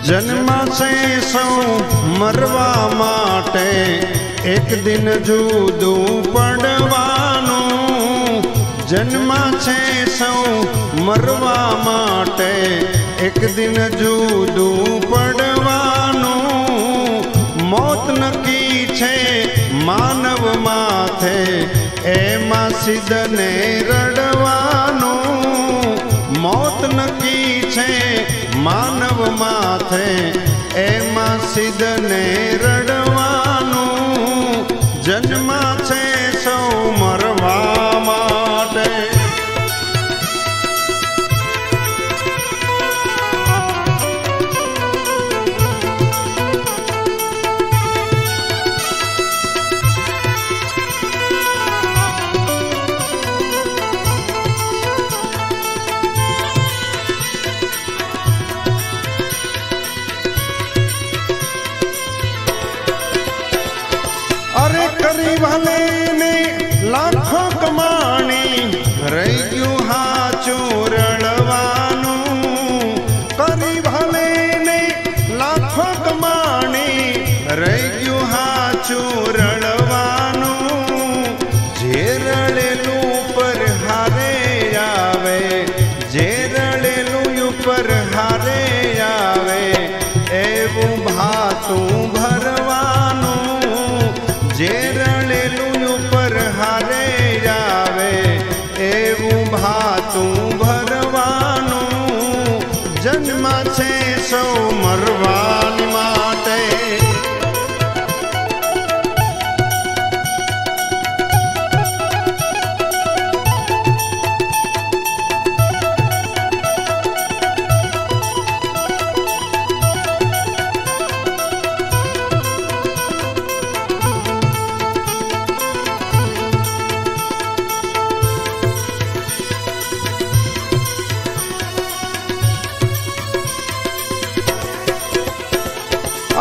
જન્માશે સૌ મરવા માટે, એક દિન જુદું પડવાનું. જન્માશે સૌ મરવા માટે, એક દિન જુદું પડવાનું. મોત નક્કી છે માનવ માથે, એમાં સિદ્ધને રડવાનું. મોત નક્કી છે માનવ માથે, એમાં સિદ્ધને રડવાનું. જન્મા છે સૌ મરવા માટે. અરે કરી ભલે ને લાખો કમાણી, રહી ગયું હાચું રડવાનું. કરી ભલે ને લાખો કમાણી, રહી ગયું હાચું રડવાનું. જે રડેલું પર હારે આવે, જે રડેલું ઉપર હારે આવે, એવું ભાતું ભરવાનું. જે રડેલું ઉપર હારે આવે, એવું ભાતું ભરવાનું. જન્મ છે સૌ મરવાની માટે.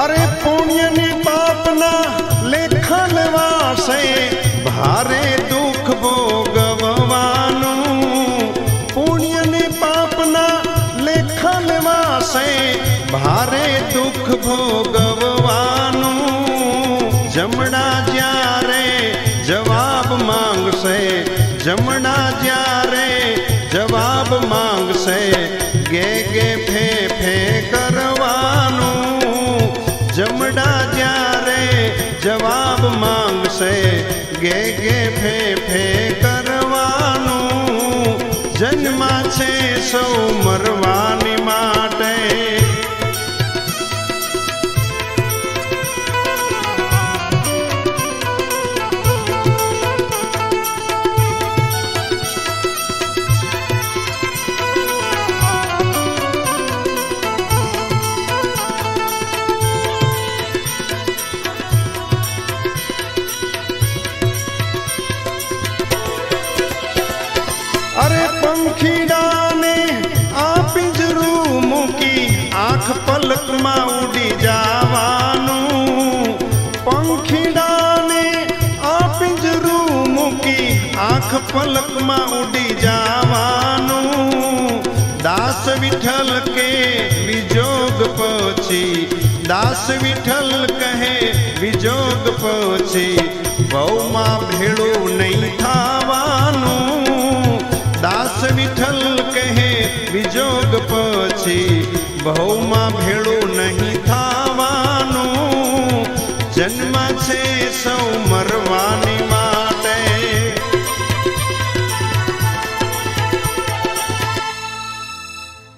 અરે પુણ્ય ની પાપના લેખન વાસે, ભારે દુઃખ ભોગવવાનું. પુણ્ય ને પાપના લેખન વાસે, ભારે દુઃખ ભોગવવાનું. જમણા જ્યારે જવાબ માંગશે, જમણા જ્યારે જવાબ માંગશે, ગે ગે ફે ફે કરવાનું. જમણા જ્યારે જવાબ માંગશે, ગે ગે ફે ફે કરવાનું. જન્મા છે સૌ મરવાની માટે. અરે પંખીડાને આ પિંજરું મૂકી, આંખ પલકમાં ઉડી જવાનું. પંખીડાને આ પિંજરું મૂકી, આંખ પલકમાં ઉડી જવાનું. દાસ વિઠ્ઠલ કે વિજોગ પછી, દાસ વિઠ્ઠલ કહે વિજોગ પછી, ભવમાં ભેળું નહીં થવાનું. દાસ વિઠ્ઠલ કહે વિજોગ પછી, ભવમાં ભેળું નહીં થવાનું. જન્મ છે સૌ